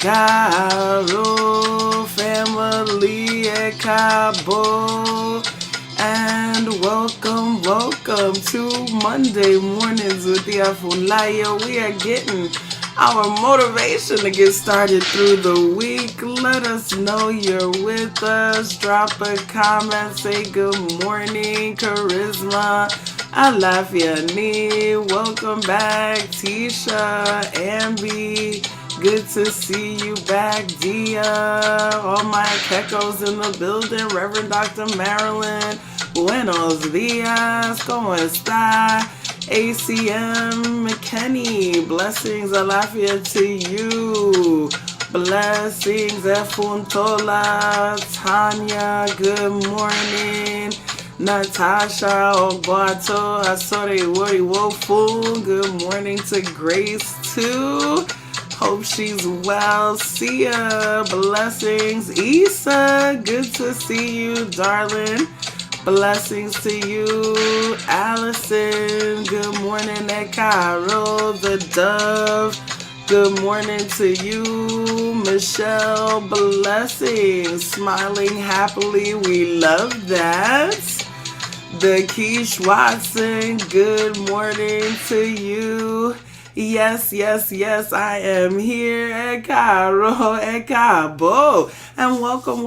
Caro family, Cabo, and welcome to Monday mornings with Iya Funlayo. We are getting our motivation to get started through the week. Let us know you're with us. Drop a comment, say good morning, Charisma. Alafiani, welcome back, Tisha, Ambi. Good to see you back, Dia. All my Kekos in the building. Reverend Dr. Marilyn. Buenos dias. ¿Cómo está? ACM McKinney. Blessings, Alafia to you. Blessings, Efuntola. Tanya, good morning. Natasha Ogbato. Asore Wori Wofu. Good morning to Grace too. Hope she's well. See ya. Blessings. Issa, good to see you, darling. Blessings to you. Allison, good morning. Caro, the dove. Good morning to you. Michelle, blessings. Smiling happily. We love that. The Keish Watson, good morning to you. Yes, I am here at Caro, at Cabo. And welcome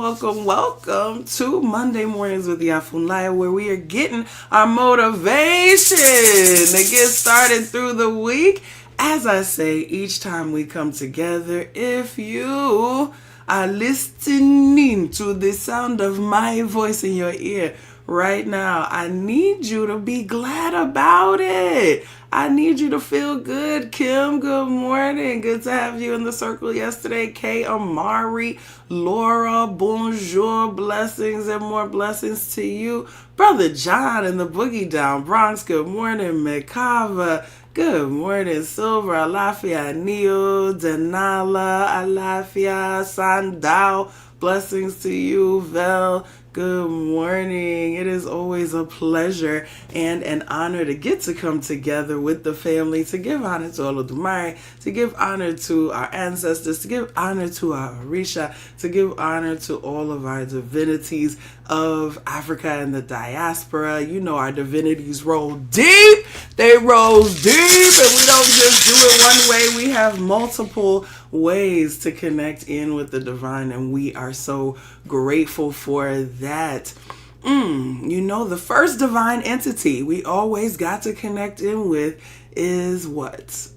to Monday Mornings with Iya Funlayo, where we are getting our motivation to get started through the week. As I say, each time we come together, if you are listening to the sound of my voice in your ear right now, I need you to be glad about it. I need you to feel good. Kim, good morning. Good to have you in the circle yesterday. Kay, Amari, Laura, bonjour. Blessings and more blessings to you. Brother John in the Boogie Down Bronx, good morning. Mekava, good morning. Silver, Alafia, Neo, Denala, Alafia, Sandao. Blessings to you, Vel. Good morning. It is always a pleasure and an honor to get to come together with the family, to give honor to Olodumare, to give honor to our ancestors, to give honor to our Orisa, to give honor to all of our divinities of Africa and the diaspora. You know our divinities roll deep. They roll deep, and we don't just do it one way. We have multiple ways to connect in with the divine, and we are so grateful for that. You know, the first divine entity we always got to connect in with is what?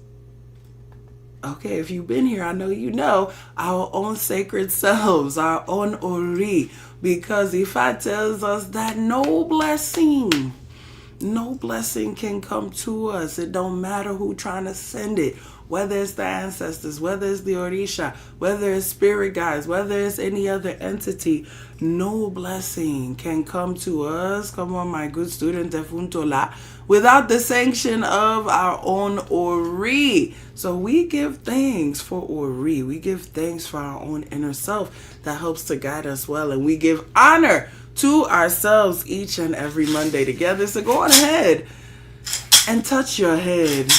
Okay, if you've been here, I know you know our own sacred selves, our own Ori, because Ifa tells us that no blessing can come to us. It don't matter who trying to send it, whether it's the ancestors, whether it's the Orisha, whether it's spirit guides, whether it's any other entity. No blessing can come to us, come on my good student Efuntola, without the sanction of our own Ori. So we give thanks for Ori. We give thanks for our own inner self that helps to guide us well. And we give honor to ourselves each and every Monday together. So go on ahead and touch your head.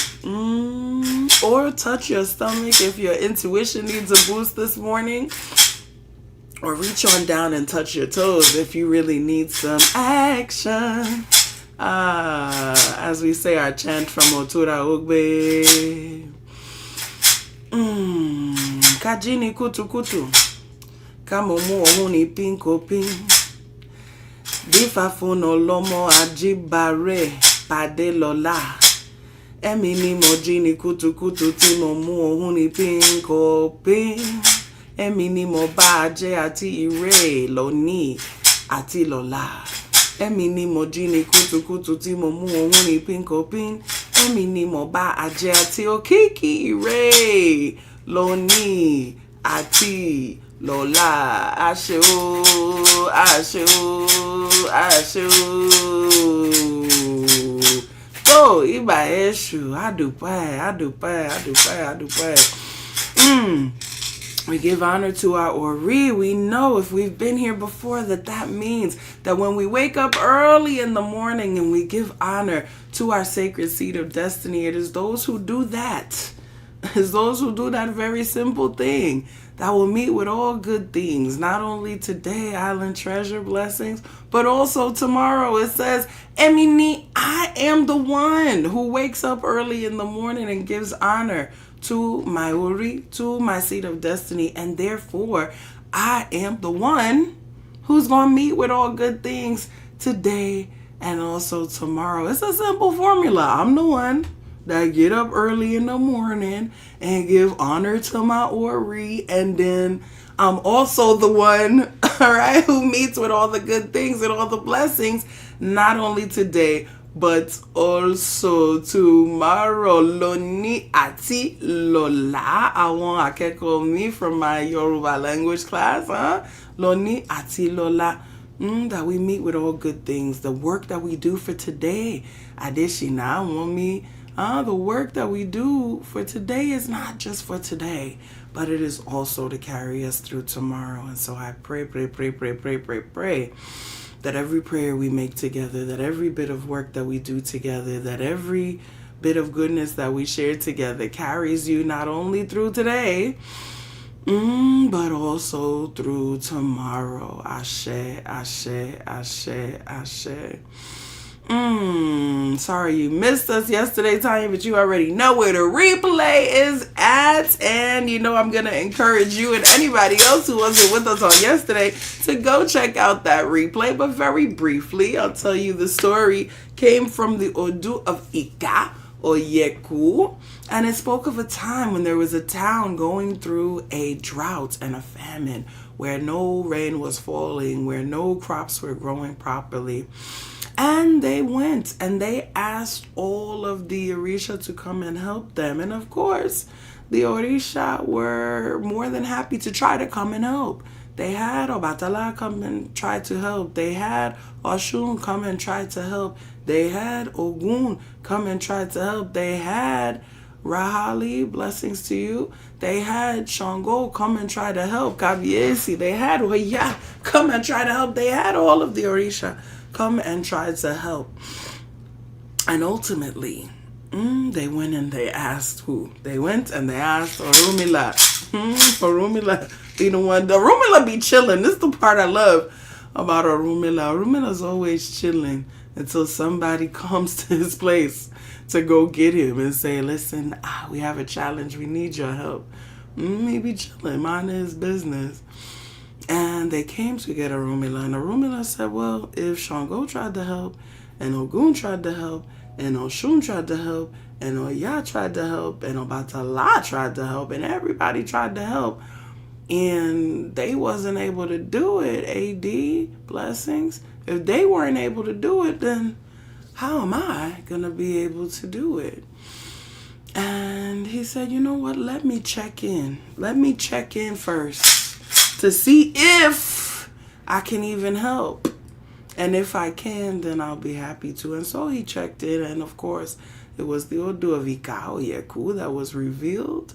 Or touch your stomach if your intuition needs a boost this morning. Or reach on down and touch your toes if you really need some action. As we say our chant from Otura Ogbe. Kajini kutu kutu. Kamomu ohuni pinko pin. Difafuno lomo ajibare pade lola. Emi ni mo jí ní kùtùkùtù tí mo mú ohun ní pínkò pín. Emi ni mo bá ajé àti ire lónìí àti lọ́la. Emi ni mo jí ní kùtùkùtù tí mo mú ohun ní pínkò pín. Emi ni mo bá ajé àti òkìkí ire lónìí àti lọ́la. Àṣẹ o, àṣẹ o, àṣẹ o. Oh, Iba Eshu, Adupai. We give honor to our Ori. We know if we've been here before that means that when we wake up early in the morning and we give honor to our sacred seat of destiny, it is those who do that It's those who do that very simple thing that will meet with all good things, not only today, Island Treasure blessings, but also tomorrow. It says, Emini, I am the one who wakes up early in the morning and gives honor to my Uri, to my seed of destiny, and therefore I am the one who's going to meet with all good things today and also tomorrow. It's a simple formula. I'm the one that get up early in the morning and give honor to my Ori, and then I'm also the one, all right, who meets with all the good things and all the blessings, not only today, but also tomorrow. Loni ati lola. Àwọn akẹ́kọ̀ọ́ mi from my Yoruba language class, Loni ati lola. That we meet with all good things. The work that we do for today. Adeshina womi. The work that we do for today is not just for today, but it is also to carry us through tomorrow. And so I pray that every prayer we make together, that every bit of work that we do together, that every bit of goodness that we share together carries you not only through today, but also through tomorrow. Ashe, ashe, ashe, ashe. Sorry you missed us yesterday, Tanya, but you already know where the replay is at. And you know I'm going to encourage you and anybody else who wasn't with us on yesterday to go check out that replay. But very briefly, I'll tell you the story came from the Odu of Ika or Yeku. And it spoke of a time when there was a town going through a drought and a famine where no rain was falling, where no crops were growing properly. And they went and they asked all of the Orisa to come and help them. And of course, the Orisa were more than happy to try to come and help. They had Obatala come and try to help. They had Oshun come and try to help. They had Ogun come and try to help. They had Rahali, blessings to you. They had Shango come and try to help. Kabiesi, they had Oya come and try to help. They had all of the Orisa come and try to help. And ultimately, they went and they asked who? They went and they asked Orunmila. Orunmila be the one. The Orunmila be chilling. This is the part I love about Orunmila. Orunmila's always chilling until somebody comes to his place to go get him and say, listen, we have a challenge. We need your help. He be chilling, minding his business. And they came to get Orunmila, and Orunmila said, well, if Shango tried to help, and Ogun tried to help, and Oshun tried to help, and Oya tried to help, and Obatala tried to help, and everybody tried to help, and they wasn't able to do it, AD, blessings. If they weren't able to do it, then how am I going to be able to do it? And he said, you know what, let me check in. Let me check in first to see if I can even help. And if I can, then I'll be happy to. And so he checked in, and of course, it was the Odu of Ikao Yeku that was revealed.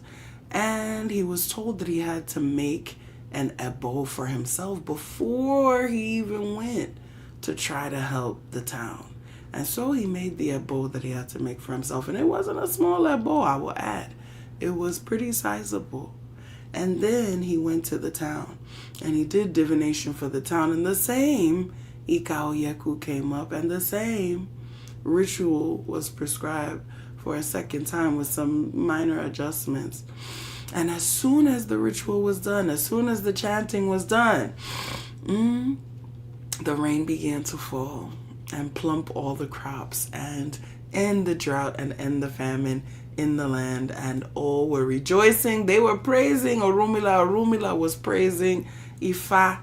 And he was told that he had to make an ebo for himself before he even went to try to help the town. And so he made the ebo that he had to make for himself. And it wasn't a small ebo, I will add. It was pretty sizable. And then he went to the town and he did divination for the town. And the same Ikao Yeku came up, and the same ritual was prescribed for a second time with some minor adjustments. And as soon as the ritual was done, as soon as the chanting was done, the rain began to fall and plump all the crops and end the drought and end the famine in the land. And all were rejoicing. They were praising Orunmila. Orunmila was praising Ifa.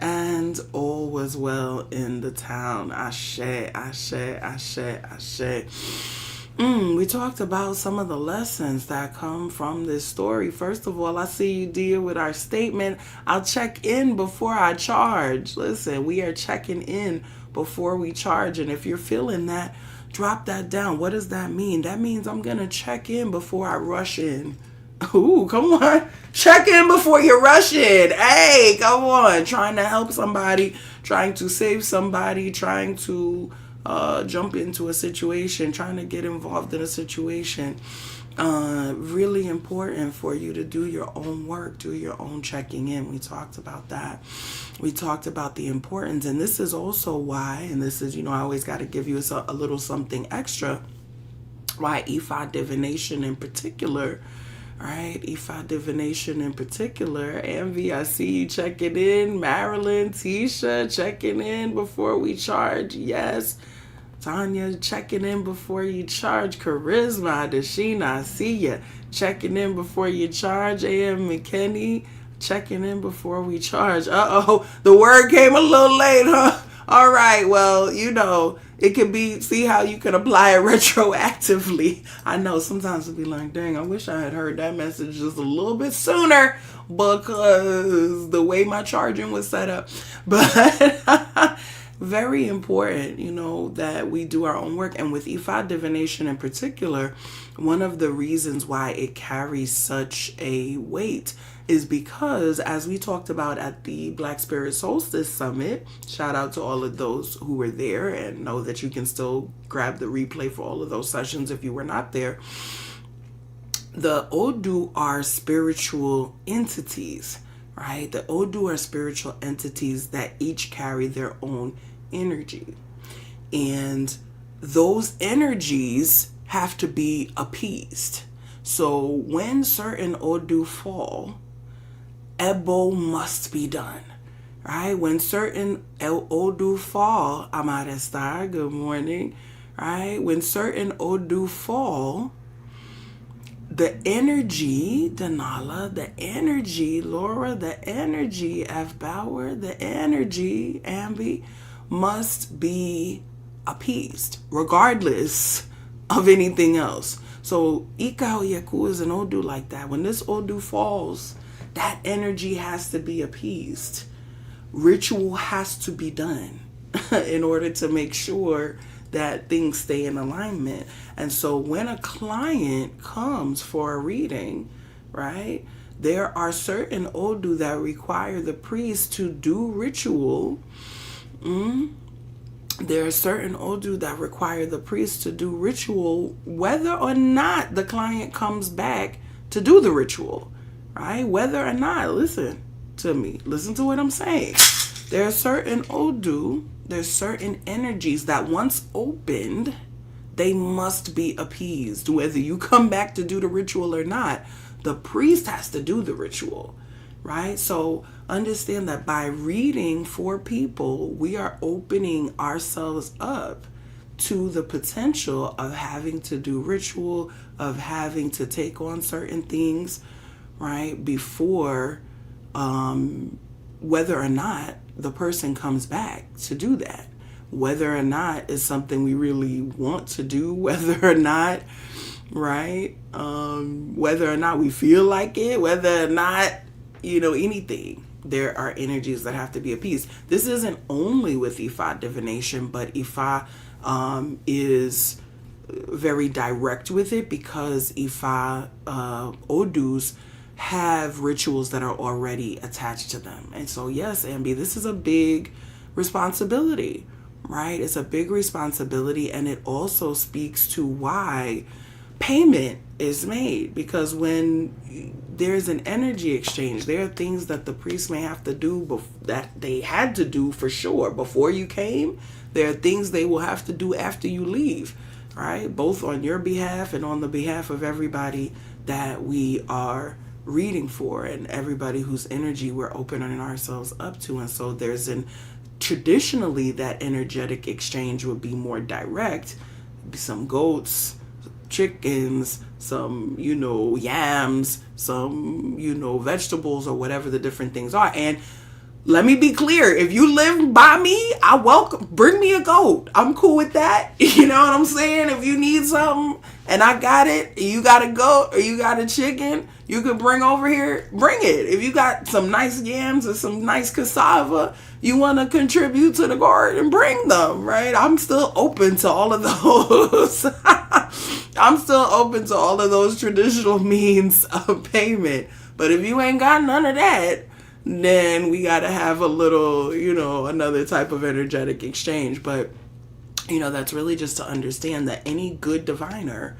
And all was well in the town. Ashe, ashe, ashe, ashe. We talked about some of the lessons that come from this story. First of all, I see you deal with our statement, I'll check in before I charge. Listen, we are checking in before we charge. And if you're feeling that, drop that down. What does that mean? That means I'm going to check in before I rush in. Ooh, come on. Check in before you rush in. Hey, come on. Trying to help somebody, trying to save somebody, trying to jump into a situation, trying to get involved in a situation. Really important for you to do your own work, do your own checking in. We talked about that. We talked about the importance, and this is also why, and this is, I always got to give you a little something extra, why Ifa divination in particular, right? Ifa divination in particular. Envy, I see you checking in. Marilyn, Tisha, checking in before we charge. Yes. Tanya, checking in before you charge. Charisma, Dashina, I see you checking in before you charge. A.M. McKinney, checking in before we charge. The word came a little late, huh? All right, well, it can be, see how you can apply it retroactively. I know sometimes it'll be like, dang, I wish I had heard that message just a little bit sooner because the way my charging was set up. But very important, that we do our own work. And with Ifa divination in particular, one of the reasons why it carries such a weight is because, as we talked about at the Black Spirit Solstice Summit, shout out to all of those who were there, and know that you can still grab the replay for all of those sessions if you were not there. The Odu are spiritual entities, right? The Odu are spiritual entities that each carry their own energy. And those energies have to be appeased. So when certain Odu fall, Ebo must be done, right? When certain Odu fall, Amarestar, good morning, right? When certain Odu fall, the energy, Denala, the energy, Laura, the energy, F. Bauer, the energy, Ambi, must be appeased, regardless of anything else. So, Ikao Yaku is an Odu like that. When this Odu falls, that energy has to be appeased. Ritual has to be done in order to make sure that things stay in alignment. And so when a client comes for a reading, right, there are certain Odu that require the priest to do ritual. There are certain Odu that require the priest to do ritual, whether or not the client comes back to do the ritual, right? Whether or not, listen to me, listen to what I'm saying. There are certain Odu, there's certain energies that once opened, they must be appeased. Whether you come back to do the ritual or not, the priest has to do the ritual, right? So understand that by reading for people, we are opening ourselves up to the potential of having to do ritual, of having to take on certain things, right? Before, whether or not the person comes back to do that, whether or not it's something we really want to do, whether or not, right? Whether or not we feel like it, whether or not, anything. There are energies that have to be appeased. This isn't only with Ifa divination, but Ifa is very direct with it because Ifa Odus have rituals that are already attached to them. And so, yes, Ambi, this is a big responsibility, right? It's a big responsibility, and it also speaks to why payment is made, because when there's an energy exchange, there are things that the priest may have to do that they had to do for sure before you came. There are things they will have to do after you leave, right? Both on your behalf and on the behalf of everybody that we are reading for and everybody whose energy we're opening ourselves up to. And so traditionally that energetic exchange would be more direct. Some goats, chickens, some, yams, some, vegetables, or whatever the different things are. And let me be clear, if you live by me, bring me a goat. I'm cool with that. You know what I'm saying? If you need something and I got it, you got a goat or you got a chicken, you can bring over here, bring it. If you got some nice yams or some nice cassava, you want to contribute to the garden, bring them, right? I'm still open to all of those. I'm still open to all of those traditional means of payment. But if you ain't got none of that, then we got to have a little, another type of energetic exchange. But, that's really just to understand that any good diviner,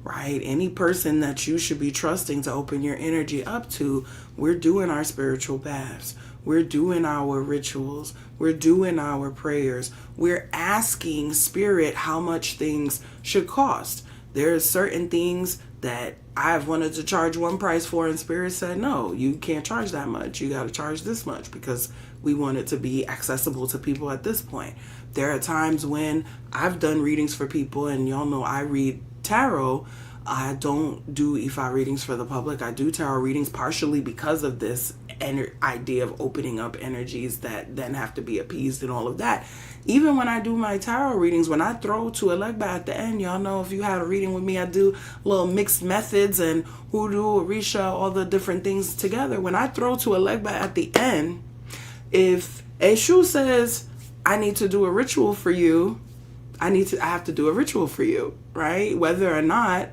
right? Any person that you should be trusting to open your energy up to, we're doing our spiritual baths. We're doing our rituals. We're doing our prayers. We're asking spirit how much things should cost. There's certain things that I've wanted to charge one price for, and spirit said, no, you can't charge that much. You got to charge this much because we want it to be accessible to people at this point. There are times when I've done readings for people, and y'all know I read tarot. I don't do Ifa readings for the public. I do tarot readings partially because of this idea of opening up energies that then have to be appeased and all of that. Even when I do my tarot readings, when I throw to a Legba at the end, y'all know if you had a reading with me, I do little mixed methods and hoodoo, Orisa, all the different things together. When I throw to a Legba at the end, if Eshu says, I need to do a ritual for you, I have to do a ritual for you, right? Whether or not,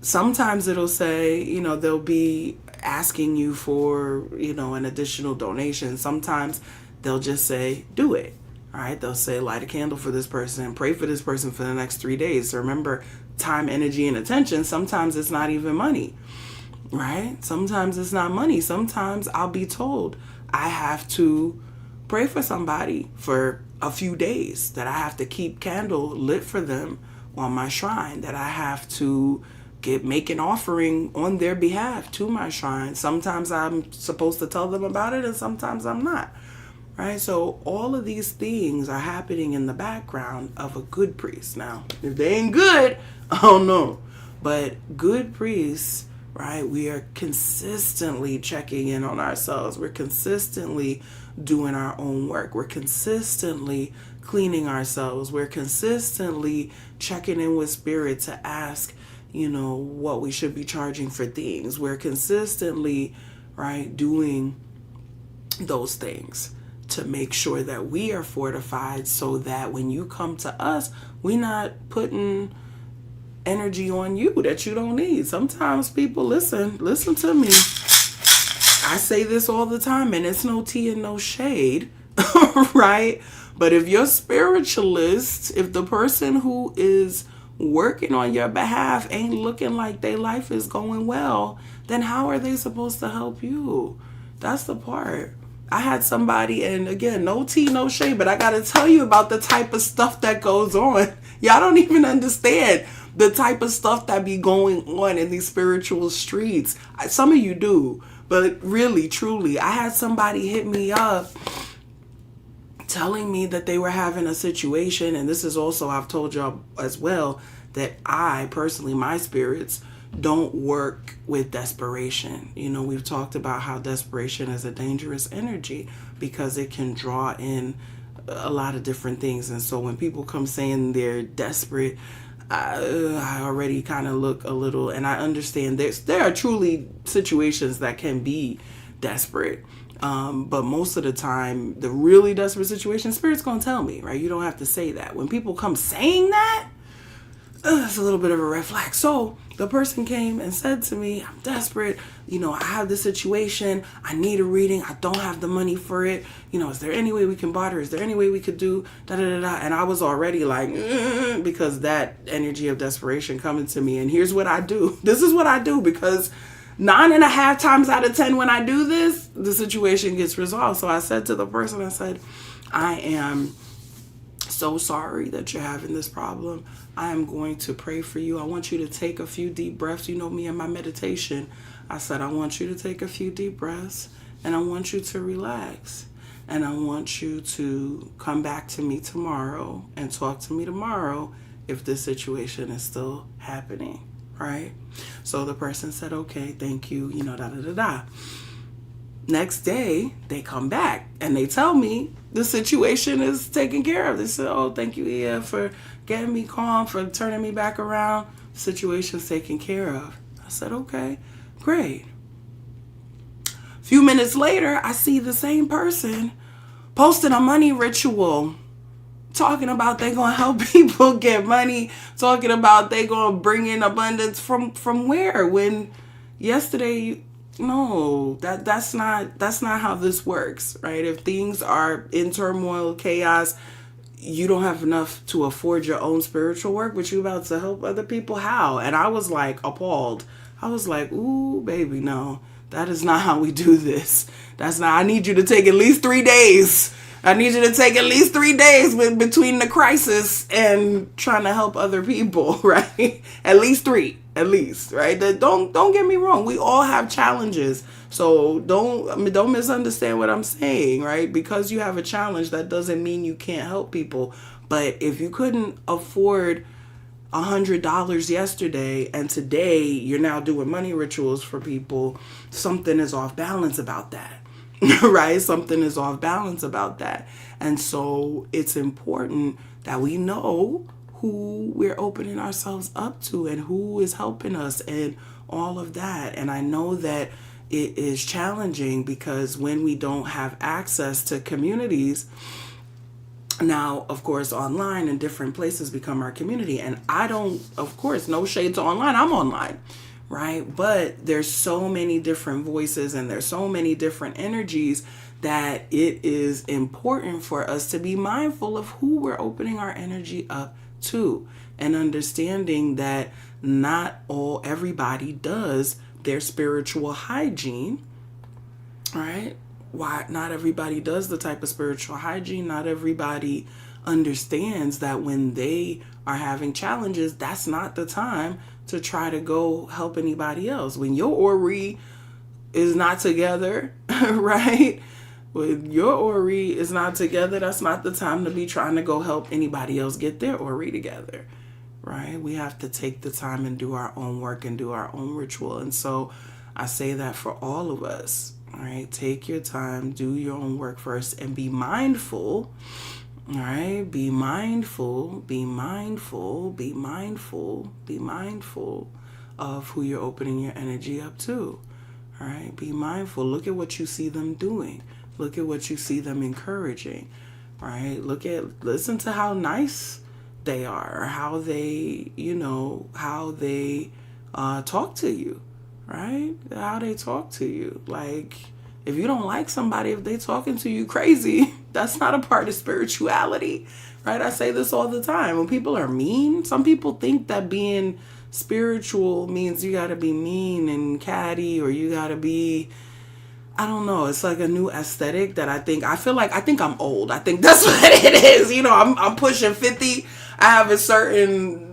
sometimes it'll say, they'll be asking you for, an additional donation. Sometimes they'll just say, do it. All right. They'll say, light a candle for this person, pray for this person for the next 3 days. So remember, time, energy, and attention. Sometimes it's not even money, right? Sometimes it's not money. Sometimes I'll be told I have to pray for somebody for a few days, that I have to keep candle lit for them on my shrine, that I have to make an offering on their behalf to my shrine. Sometimes I'm supposed to tell them about it, and sometimes I'm not, right? So all of these things are happening in the background of a good priest. Now, if they ain't good, I don't know. But good priests, right, we are consistently checking in on ourselves. We're consistently doing our own work. We're consistently cleaning ourselves. We're consistently checking in with spirit to ask, what we should be charging for things. We're consistently, right, doing those things to make sure that we are fortified so that when you come to us, we're not putting energy on you that you don't need. Sometimes people, listen to me. I say this all the time, and it's no tea and no shade, right? But if you're spiritualist, if the person who is working on your behalf ain't looking like their life is going well, then how are they supposed to help you? That's the part. I had somebody, and again, no tea, no shade, but I got to tell you about the type of stuff that goes on. Y'all don't even understand the type of stuff that be going on in these spiritual streets. Some of you do, but really, truly, I had somebody hit me up telling me that they were having a situation, and this is also, I've told y'all as well, that I personally, my spirits don't work with desperation. We've talked about how desperation is a dangerous energy because it can draw in a lot of different things. And so when people come saying they're desperate, I already kind of look a little, and I understand there are truly situations that can be desperate. But most of the time, the really desperate situation, Spirit's going to tell me, right? You don't have to say that. When people come saying that, it's a little bit of a red flag. So the person came and said to me, I'm desperate. I have this situation. I need a reading. I don't have the money for it. Is there any way we can barter? Is there any way we could do da da da da? And I was already like, because that energy of desperation coming to me. And here's what I do. This is what I do, because 9.5 times out of 10 when I do this, the situation gets resolved. So I said to the person, I said, I am so sorry that you're having this problem. I am going to pray for you. I want you to take a few deep breaths. You know me and my meditation. I said, I want you to take a few deep breaths, and I want you to relax. And I want you to come back to me tomorrow and talk to me tomorrow if this situation is still happening, right? So the person said, okay, thank you, da da da da. Next day, they come back and they tell me the situation is taken care of. They said, oh, thank you, Iya, for getting me calm, for turning me back around. The situation's taken care of. I said, okay, great. A few minutes later, I see the same person posting a money ritual, talking about they gonna help people get money, talking about they gonna bring in abundance from where? When yesterday, no, that's not how this works, right? If things are in turmoil, chaos, you don't have enough to afford your own spiritual work, but you about to help other people? How? And I was like appalled. I was like, ooh, baby, no, that is not how we do this. That's not, I need you to take at least 3 days. I need you to take at least 3 days between the crisis and trying to help other people, right? At least 3, right? Don't get me wrong. We all have challenges. So don't misunderstand what I'm saying, right? Because you have a challenge, that doesn't mean you can't help people. But if you couldn't afford $100 yesterday and today you're now doing money rituals for people, something is off balance about that. Right? Something is off balance about that. And so it's important that we know who we're opening ourselves up to and who is helping us and all of that. And I know that it is challenging because when we don't have access to communities, now, of course, online and different places become our community. And I don't, of course, no shade to online. I'm online. Right? But there's so many different voices and there's so many different energies that it is important for us to be mindful of who we're opening our energy up to, and understanding that not everybody does their spiritual hygiene, right? Why not everybody does the type of spiritual hygiene? Not everybody understands that when they are having challenges, that's not the time to try to go help anybody else. When your Ori is not together, right? When your Ori is not together, that's not the time to be trying to go help anybody else get their Ori together, right? We have to take the time and do our own work and do our own ritual. And so I say that for all of us, right? Take your time, do your own work first, and be mindful. All right, be mindful of who you're opening your energy up to. All right, be mindful. Look at what you see them doing. Look at what you see them encouraging. Right? Listen to how nice they are, or how they, talk to you. Right? How they talk to you. Like, if you don't like somebody, if they talking to you crazy, that's not a part of spirituality, right? I say this all the time. When people are mean, some people think that being spiritual means you got to be mean and catty, or you got to be, I don't know. It's like a new aesthetic that I think I'm old. I think that's what it is. I'm pushing 50. I have a certain,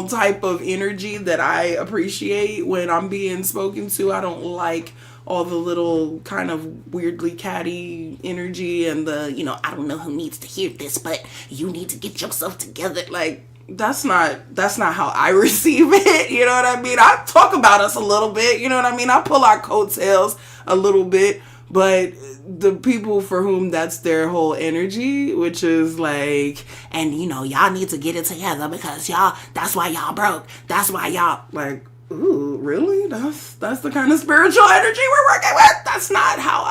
type of energy that I appreciate when I'm being spoken to. I don't like all the little kind of weirdly catty energy and the, I don't know who needs to hear this, but you need to get yourself together. Like, that's not how I receive it. You know what I mean? I talk about us a little bit. You know what I mean? I pull our coattails a little bit, but the people for whom that's their whole energy, which is like, and y'all need to get it together because that's why y'all broke. That's why y'all, like, ooh, really? That's the kind of spiritual energy we're working with? That's not how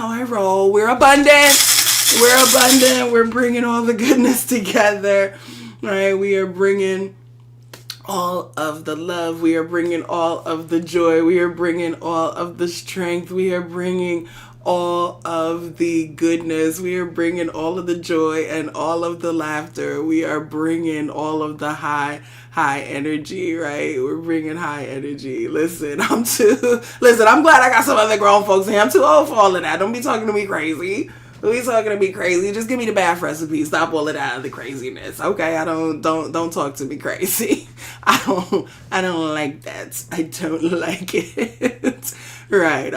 I roll. We're abundant. We're bringing all the goodness together. Right? We are bringing all of the love. We are bringing all of the joy. We are bringing all of the strength. We are bringing all of the goodness. We are bringing all of the joy and all of the laughter. We are bringing all of the high energy, right? We're bringing high energy. Listen, I'm glad I got some other grown folks here. I'm too old for all of that. Don't be talking to me crazy. Just give me the bath recipe. Stop all of that other craziness. Okay, don't talk to me crazy. I don't like that. I don't like it. Right.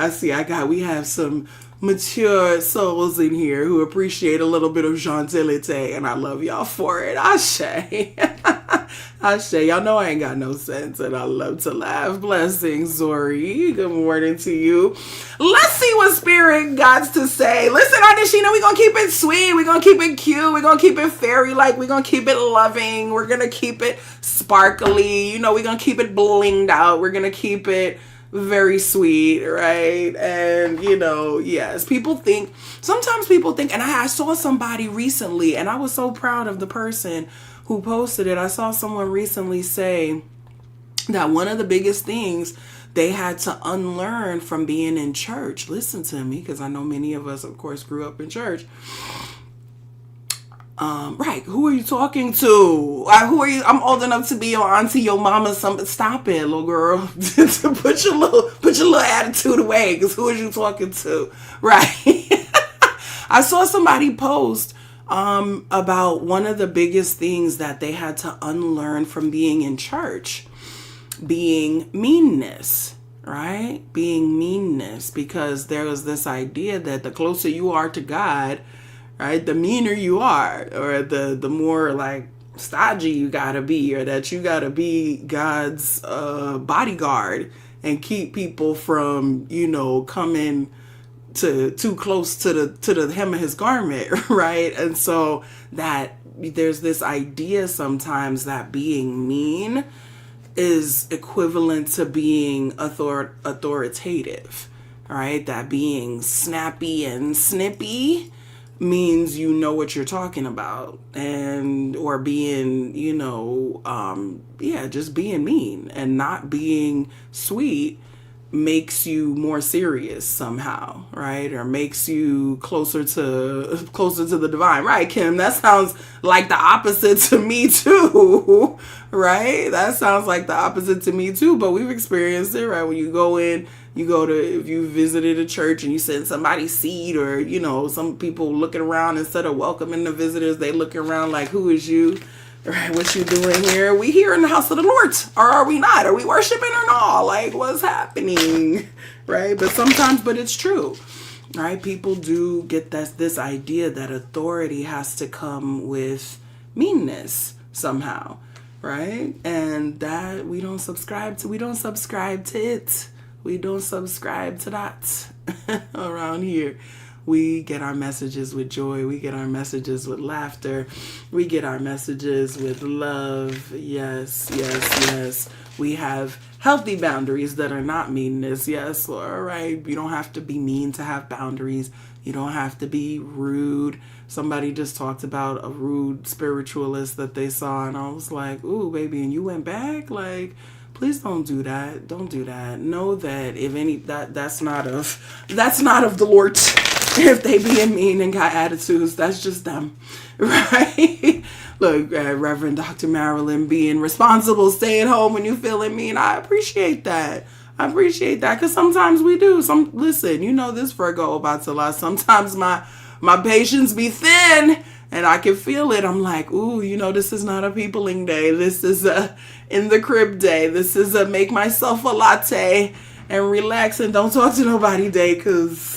We have some mature souls in here who appreciate a little bit of gentility, and I love y'all for it. Ashe. Y'all know I ain't got no sense, and I love to laugh. Blessings, Zori. Good morning to you. Let's see what Spirit got to say. Listen, Ardeshina, we're going to keep it sweet. We're going to keep it cute. We're going to keep it fairy-like. We're going to keep it loving. We're going to keep it sparkly. We're going to keep it blinged out. We're going to keep it very sweet, right? And yes, sometimes people think, and I saw somebody recently, and I was so proud of the person who posted it. I saw someone recently say that one of the biggest things they had to unlearn from being in church, listen to me, because I know many of us, of course, grew up in church. Right, who are you talking to? Who are you? I'm old enough to be your auntie, your mama. Stop it, little girl. put your little attitude away, because who are you talking to? Right. I saw somebody post about one of the biggest things that they had to unlearn from being in church, being meanness. Right? Being meanness, because there was this idea that the closer you are to God, right, the meaner you are, or the more like stodgy you gotta be, or that you gotta be God's bodyguard and keep people from, coming too close to the hem of his garment, right? And so that there's this idea sometimes that being mean is equivalent to being authoritative, right? That being snappy and snippy means you know what you're talking about, or being, just being mean and not being sweet makes you more serious somehow, right? Or makes you closer to the divine, right, Kim? That sounds like the opposite to me too, right? That sounds like the opposite to me too, but we've experienced it, right? When you go in, if you visited a church and you sit in somebody's seat, or, some people looking around, instead of welcoming the visitors, they look around like, who is you? Right, what you doing here? We here in the house of the Lord, or are we not? Are we worshiping or not? Like, what's happening? Right? But it's true. Right? People do get this idea that authority has to come with meanness somehow, right? And that we don't subscribe to it. We don't subscribe to that around here. We get our messages with joy. We get our messages with laughter. We get our messages with love. Yes, yes, yes. We have healthy boundaries that are not meanness. Yes, all right. You don't have to be mean to have boundaries. You don't have to be rude. Somebody just talked about a rude spiritualist that they saw, and I was like, ooh, baby, and you went back? Like, please don't do that. Don't do that. Know that that's not of the Lord. If they being mean and got attitudes, that's just them, right? Look, Reverend Dr. Marilyn being responsible, staying home when you feeling mean. I appreciate that. Because sometimes we do. Listen, this Virgo about to lie. Sometimes my patience be thin, and I can feel it. I'm like, ooh, this is not a peopling day. This is a in the crib day. This is a make myself a latte and relax and don't talk to nobody day, because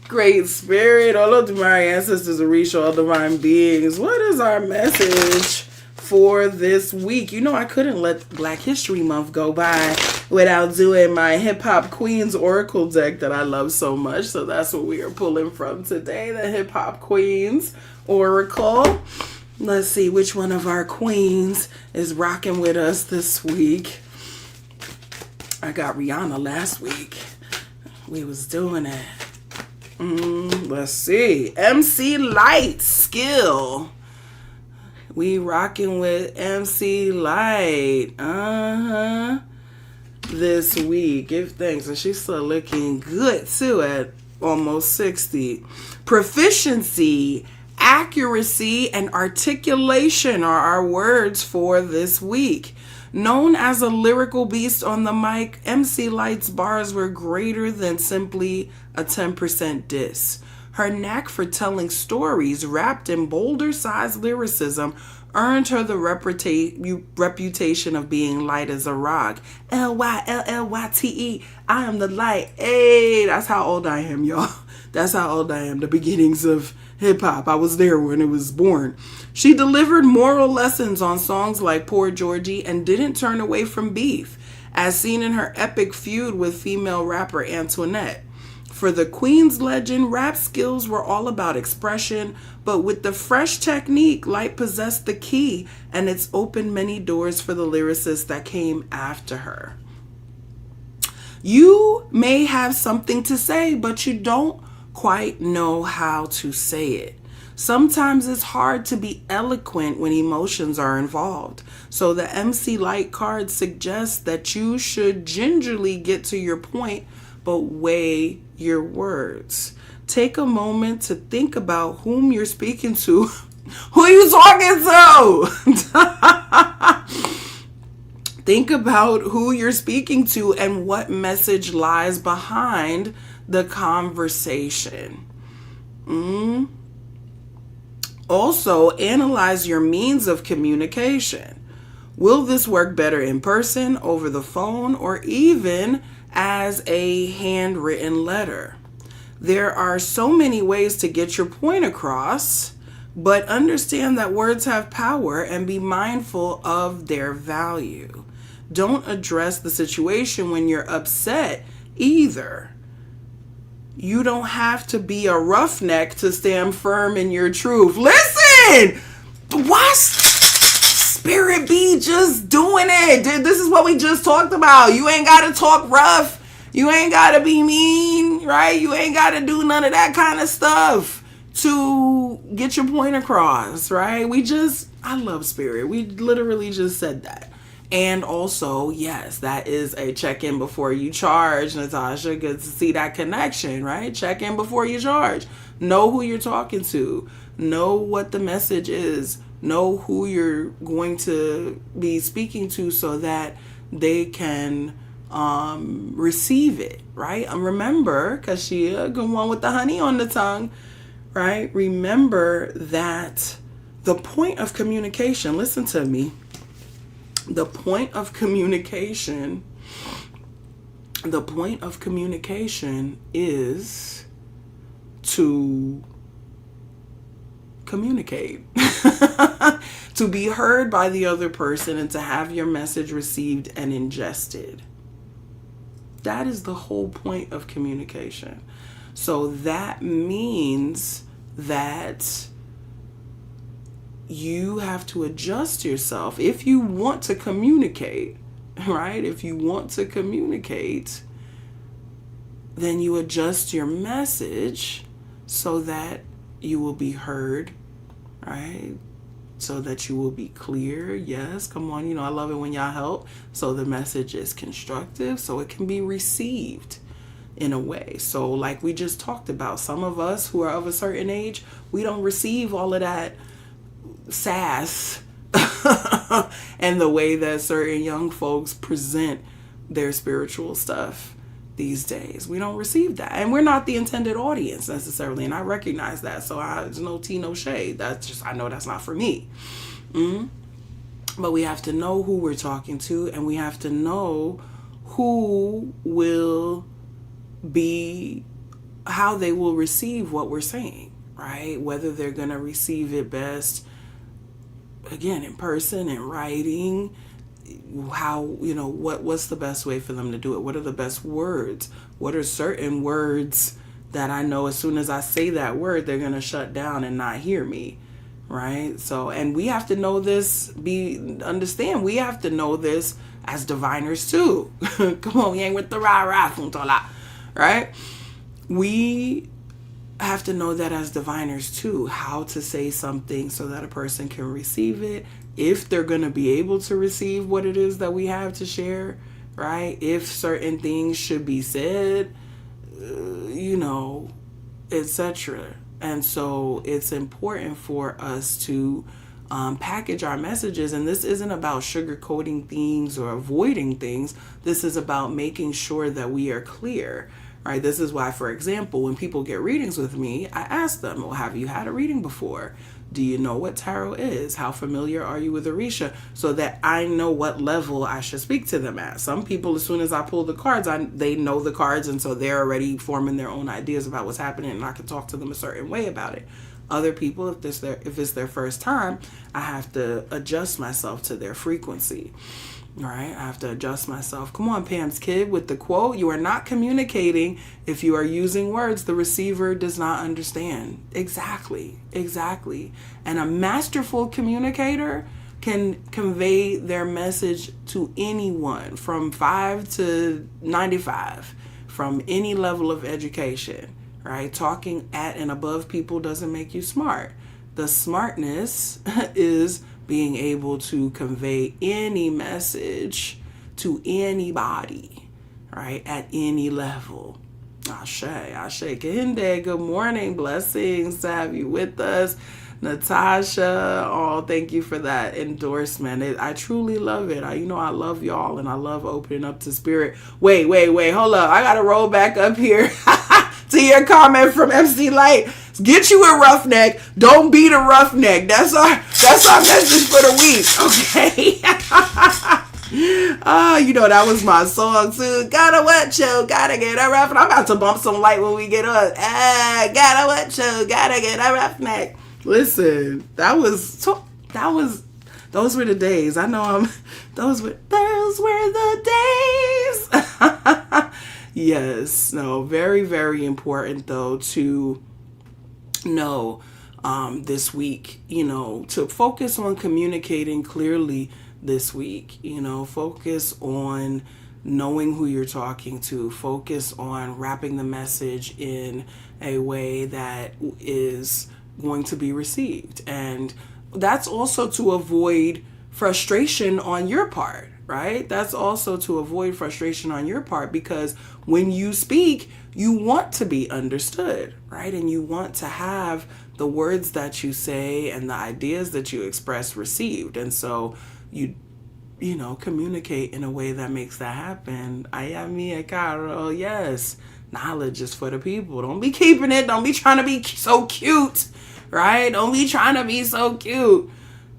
Great Spirit, all of my ancestors, Orisa, all divine beings, what is our message for this week? I couldn't let Black History Month go by without doing my Hip Hop Queens Oracle deck that I love so much. So that's what we are pulling from today, the Hip Hop Queens Oracle. Let's see which one of our queens is rocking with us this week. I got Rihanna last week. We was doing it. Let's see. MC Lyte, Skill. We rocking with MC Lyte. This week. Give thanks. And she's still looking good too at almost 60. Proficiency, accuracy, and articulation are our words for this week. Known as a lyrical beast on the mic, MC Lyte's bars were greater than simply a 10% diss. Her knack for telling stories wrapped in boulder-sized lyricism earned her the reputation of being light as a rock. Lylyte, I am the light. Hey, that's how old I am, y'all. That's how old I am. The beginnings of hip-hop. I was there when it was born. She delivered moral lessons on songs like Poor Georgie and didn't turn away from beef, as seen in her epic feud with female rapper Antoinette. For the Queen's legend, rap skills were all about expression, but with the fresh technique, Lyte possessed the key, and it's opened many doors for the lyricists that came after her. You may have something to say, but you don't quite know how to say it. Sometimes it's hard to be eloquent when emotions are involved. So the MC Lyte card suggests that you should gingerly get to your point, but weigh your words. take a moment to think about whom you're speaking to. Who you talking to? Think about who you're speaking to and what message lies behind the conversation. Also, analyze your means of communication. Will this work better in person, over the phone, or even as a handwritten letter? There are so many ways to get your point across, but understand that words have power and be mindful of their value. Don't address the situation when you're upset either. You don't have to be a roughneck to stand firm in your truth. Listen! Watch Spirit be just doing it. This is what we just talked about. You ain't got to talk rough. You ain't got to be mean, right? You ain't got to do none of that kind of stuff to get your point across, right? I love Spirit. We literally just said that. And also, yes, that is a check-in before you charge, Natasha. Good to see that connection, right? Check in before you charge. Know who you're talking to. Know what the message is. Know who you're going to be speaking to so that they can receive it, right? Remember, Kashia, good one with the honey on the tongue, right? Remember that the point of communication, listen to me, the point of communication is to communicate, to be heard by the other person and to have your message received and ingested. That is the whole point of communication. So that means that you have to adjust yourself if you want to communicate, right? If you want to communicate, then you adjust your message so that you will be heard, right? So that you will be clear. Yes, come on. I love it when y'all help. So the message is constructive, so it can be received in a way. So like we just talked about, some of us who are of a certain age, we don't receive all of that sass and the way that certain young folks present their spiritual stuff these days. We don't receive that, and we're not the intended audience necessarily, and I recognize that. So there's no tea, no shade. That's just, I know that's not for me. But we have to know who we're talking to, and we have to know who will be, how they will receive what we're saying, right? Whether they're going to receive it best, again, in person, in writing, how, what's the best way for them to do it? What are the best words? What are certain words that I know as soon as I say that word, they're going to shut down and not hear me, right? So, and we have to know this, understand, we have to know this as diviners too. Come on, we ain't with the rah-rah, right? We have to know that as diviners too, how to say something so that a person can receive it, if they're going to be able to receive what it is that we have to share, right? If certain things should be said, etc. And so it's important for us to package our messages. And this isn't about sugarcoating things or avoiding things. This is about making sure that we are clear, right? This is why, for example, when people get readings with me, I ask them, well, have you had a reading before? Do you know what tarot is? How familiar are you with Orisa? So that I know what level I should speak to them at. Some people, as soon as I pull the cards, they know the cards, and so they're already forming their own ideas about what's happening, and I can talk to them a certain way about it. Other people, if it's their first time, I have to adjust myself to their frequency. Right? I have to adjust myself. Come on, Pam's kid, with the quote, you are not communicating if you are using words the receiver does not understand. Exactly. And a masterful communicator can convey their message to anyone from 5 to 95, from any level of education, right? Talking at and above people doesn't make you smart. The smartness is being able to convey any message to anybody, right, at any level. Ashe, Ashe. Kehinde, good morning. Blessings to have you with us. Natasha, oh, thank you for that endorsement. I truly love it. I love y'all, and I love opening up to spirit. Wait, hold up. I got to roll back up here to your comment from MC Lyte. Get you a roughneck. Don't beat a roughneck. That's our message for the week. Okay. That was my song too. Gotta what you, gotta get a rough. I'm about to bump some Lyte when we get up. Gotta what you, gotta get a roughneck. Listen, those were the days. I know those were the days. Yes, no, very, very important though to know this week, to focus on communicating clearly this week, focus on knowing who you're talking to, focus on wrapping the message in a way that is going to be received. And that's also to avoid frustration on your part, right? That's also to avoid frustration on your part, because when you speak, you want to be understood, right? And you want to have the words that you say and the ideas that you express received. And so you communicate in a way that makes that happen. Yes. Knowledge is for the people. Don't be keeping it. Don't be trying to be so cute, right? Don't be trying to be so cute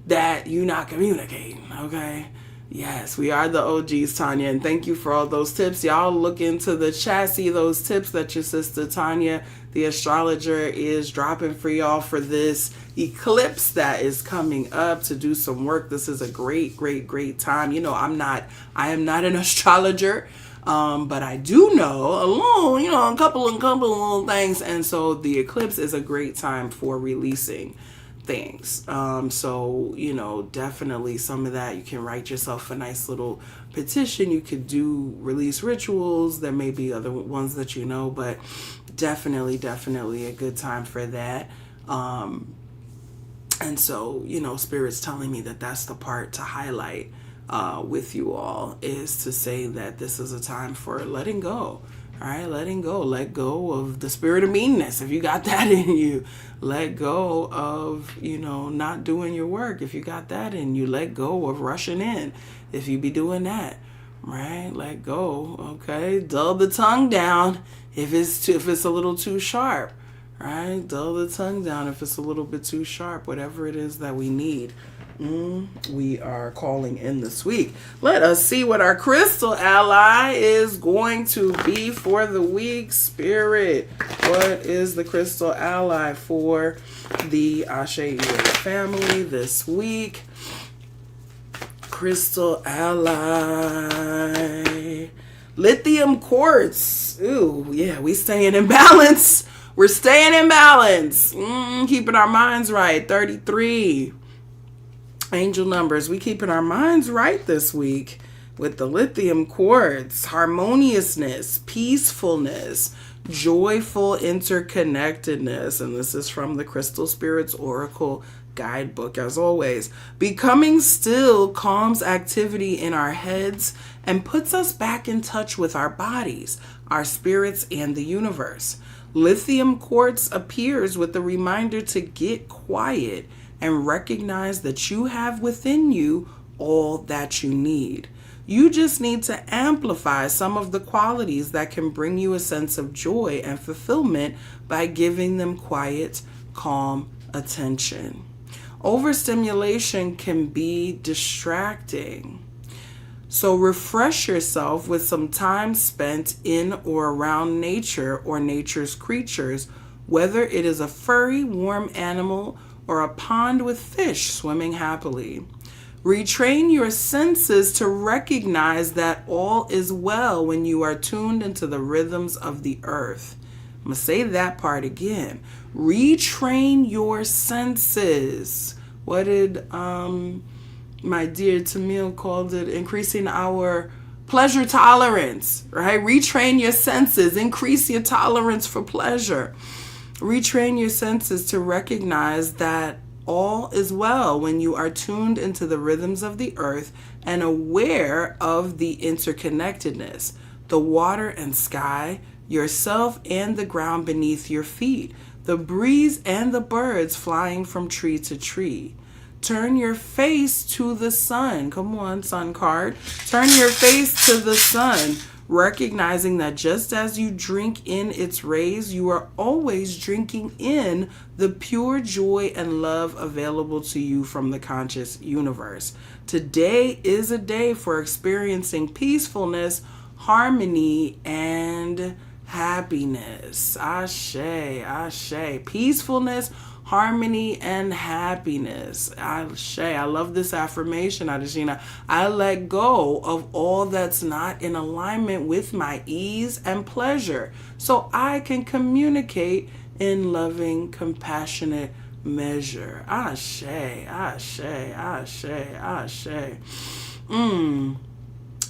that you're not communicating, okay? Yes, we are the OGs, Tanya, and thank you for all those tips. Y'all look into the chat, see those tips that your sister Tanya, the astrologer, is dropping for y'all for this eclipse that is coming up to do some work. This is a great, great, great time. I am not an astrologer. But I do know a couple of little things. And so the eclipse is a great time for releasing things. So, definitely some of that, you can write yourself a nice little petition. You could do release rituals. There may be other ones that but definitely a good time for that. And so, Spirit's telling me that that's the part to highlight with you all, is to say that this is a time for letting go. All right, letting go. Let go of the spirit of meanness if you got that in you. Let go of, not doing your work if you got that in you. Let go of rushing in if you be doing that. Right? Let go. Okay. Dull the tongue down if it's a little too sharp. Right? Dull the tongue down if it's a little bit too sharp. Whatever it is that we need. We are calling in this week. Let us see what our crystal ally is going to be for the week. Spirit, what is the crystal ally for the Ashe family this week? Crystal ally, Lithium Quartz. Ooh, yeah, we staying in balance. We're staying in balance. Keeping our minds right. 33. Angel numbers. We keeping our minds right this week with the Lithium Quartz. Harmoniousness, peacefulness, joyful interconnectedness. And this is from the Crystal Spirits Oracle Guidebook, as always. Becoming still calms activity in our heads and puts us back in touch with our bodies, our spirits, and the universe. Lithium Quartz appears with a reminder to get quiet and recognize that you have within you all that you need. You just need to amplify some of the qualities that can bring you a sense of joy and fulfillment by giving them quiet, calm attention. Overstimulation can be distracting. So refresh yourself with some time spent in or around nature or nature's creatures, whether it is a furry, warm animal or a pond with fish swimming happily. Retrain your senses to recognize that all is well when you are tuned into the rhythms of the earth. I'm going to say that part again. Retrain your senses. What did my dear Tamil called it? Increasing our pleasure tolerance, right? Retrain your senses. Increase your tolerance for pleasure. Retrain your senses to recognize that all is well when you are tuned into the rhythms of the earth and aware of the interconnectedness. The water and sky yourself and the ground beneath your feet, the breeze and the birds flying from tree to tree. Turn your face to the sun. Come on, sun card. Turn your face to the sun, recognizing that just as you drink in its rays, you are always drinking in the pure joy and love available to you from the conscious universe. Today is a day for experiencing peacefulness, harmony, and happiness. Ashe, ashe. Peacefulness, harmony, and happiness. Ashe. I love this affirmation, Adeshina. I let go of all that's not in alignment with my ease and pleasure so I can communicate in loving, compassionate measure. Ashe, ashe, ashe, ashe.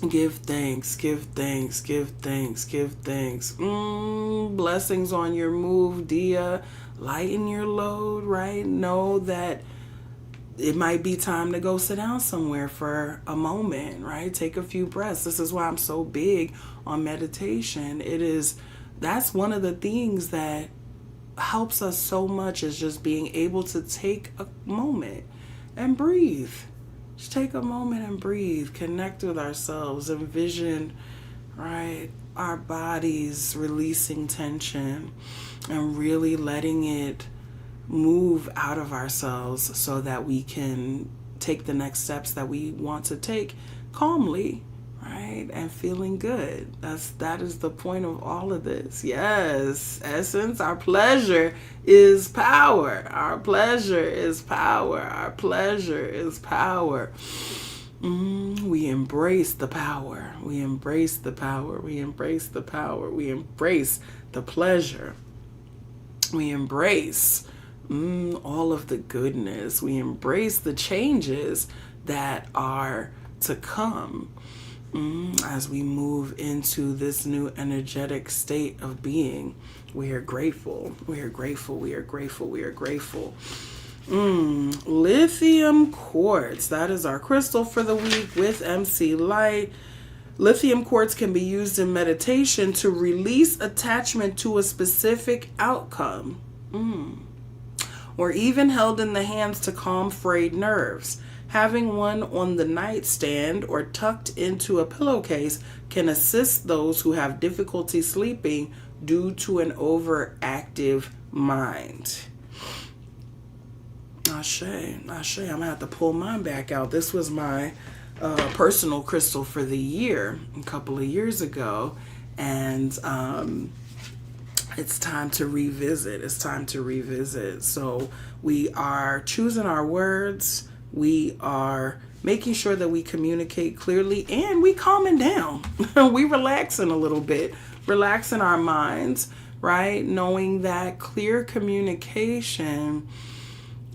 Give thanks, give thanks, give thanks, give thanks. Blessings on your move, Dia. Lighten your load, right? Know that it might be time to go sit down somewhere for a moment, right? Take a few breaths. This is why I'm so big on meditation. That's one of the things that helps us so much, is just being able to take a moment and breathe. Just take a moment and breathe, connect with ourselves, envision, right, our bodies releasing tension and really letting it move out of ourselves so that we can take the next steps that we want to take calmly, right, and feeling good. That is the point of all of this. Yes, essence, our pleasure is power. Our pleasure is power. Our pleasure is power. We embrace the power. We embrace the power. We embrace the power. We embrace the pleasure. We embrace all of the goodness. We embrace the changes that are to come as we move into this new energetic state of being. We are grateful. We are grateful. We are grateful. We are grateful. Lithium Quartz. That is our crystal for the week with MC Lyte. Lithium quartz can be used in meditation to release attachment to a specific outcome, or even held in the hands to calm frayed nerves. Having one on the nightstand or tucked into a pillowcase can assist those who have difficulty sleeping due to an overactive mind. Ashe, ashe. I'm gonna have to pull mine back out. This was my personal crystal for the year a couple of years ago, and it's time to revisit. It's time to revisit. So we are choosing our words. We are making sure that we communicate clearly, and we calming down. We relaxing a little bit, relaxing our minds, right? Knowing that clear communication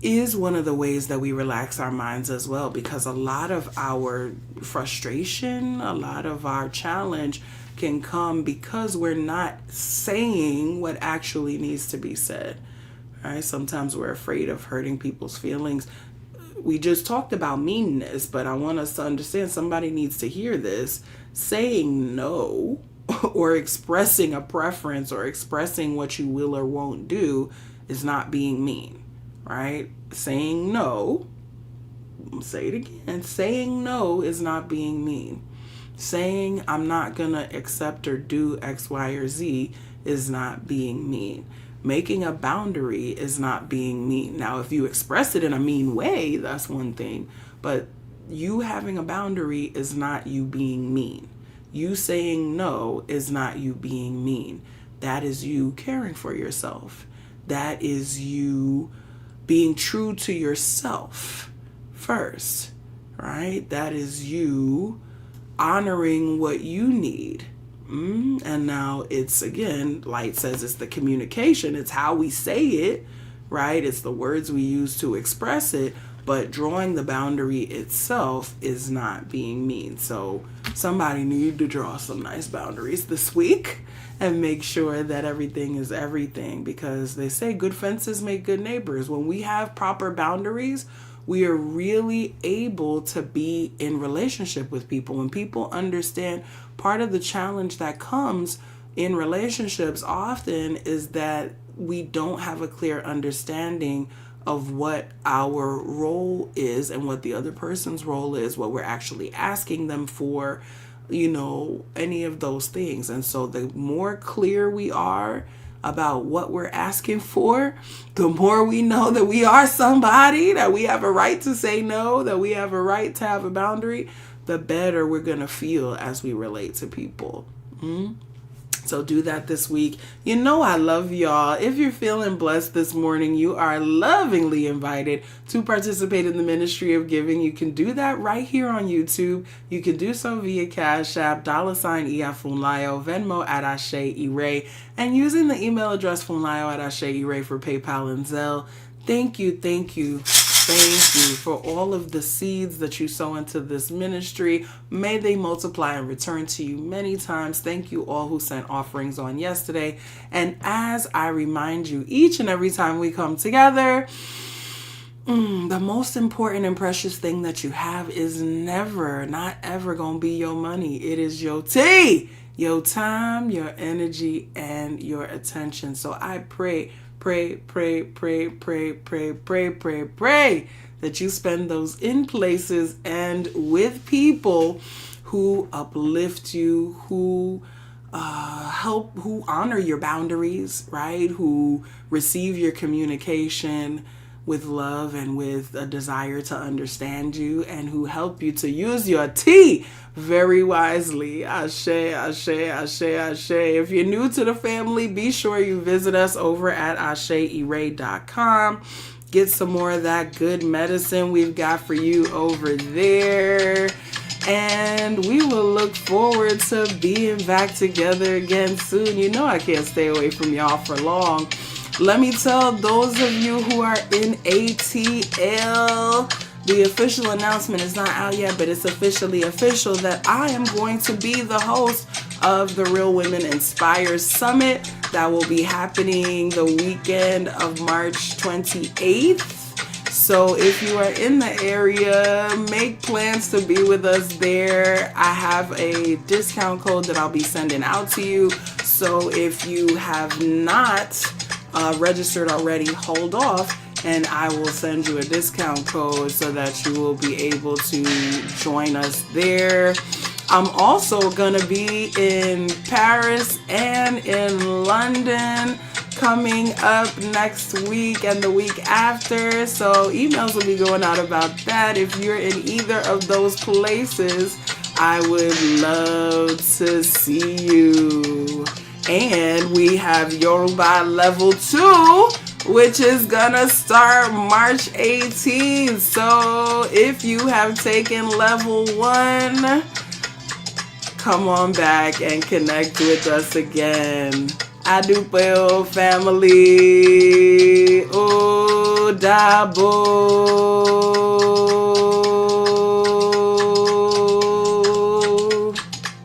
is one of the ways that we relax our minds as well, because a lot of our frustration, a lot of our challenge can come because we're not saying what actually needs to be said, right? Sometimes we're afraid of hurting people's feelings. We just talked about meanness, but I want us to understand, somebody needs to hear this. Saying no or expressing a preference or expressing what you will or won't do is not being mean, right? Saying no, I'll say it again, saying no is not being mean. Saying I'm not gonna accept or do X, Y, or Z is not being mean. Making a boundary is not being mean. Now, if you express it in a mean way, that's one thing, but you having a boundary is not you being mean. You saying no is not you being mean. That is you caring for yourself. That is you being true to yourself first, right? That is you honoring what you need. And now it's, again, Lyte says, it's the communication. It's how we say it, right? It's the words we use to express it. But drawing the boundary itself is not being mean. So somebody need to draw some nice boundaries this week and make sure that everything is everything, because they say good fences make good neighbors. When we have proper boundaries, we are really able to be in relationship with people. When people understand, part of the challenge that comes in relationships often is that we don't have a clear understanding of what our role is and what the other person's role is, what we're actually asking them for, any of those things. And so the more clear we are about what we're asking for, the more we know that we are somebody, that we have a right to say no, that we have a right to have a boundary, the better we're going to feel as we relate to people. So do that this week. I love y'all. If you're feeling blessed this morning, you are lovingly invited to participate in the ministry of giving. You can do that right here on YouTube. You can do so via Cashapp, $Iya Funlayo, Venmo at Ashe and using the email address Funlayo at Ashe for PayPal and Zelle. Thank you for all of the seeds that you sow into this ministry. May they multiply and return to you many times. Thank you all who sent offerings on yesterday. And as I remind you each and every time we come together, the most important and precious thing that you have is not ever gonna be your money. It is your tea, your time, your energy, and your attention. So I pray that you spend those in places and with people who uplift you, who help, who honor your boundaries, right? Who receive your communication with love and with a desire to understand you, and who help you to use your tea very wisely. Ashe, ashe, ashe, ashe. If you're new to the family, be sure you visit us over at asheire.com. Get some more of that good medicine we've got for you over there. And we will look forward to being back together again soon. I can't stay away from y'all for long. Let me tell those of you who are in ATL, the official announcement is not out yet, but it's officially official that I am going to be the host of the Real Women Inspire Summit that will be happening the weekend of March 28th. So if you are in the area, make plans to be with us there. I have a discount code that I'll be sending out to you. So if you have not registered already, hold off, and I will send you a discount code so that you will be able to join us there. I'm also going to be in Paris and in London coming up next week and the week after. So emails will be going out about that. If you're in either of those places, I would love to see you. And we have Yoruba Level 2, which is gonna start March 18th. So if you have taken Level 1, come on back and connect with us again. Adupeo family. O Dabo.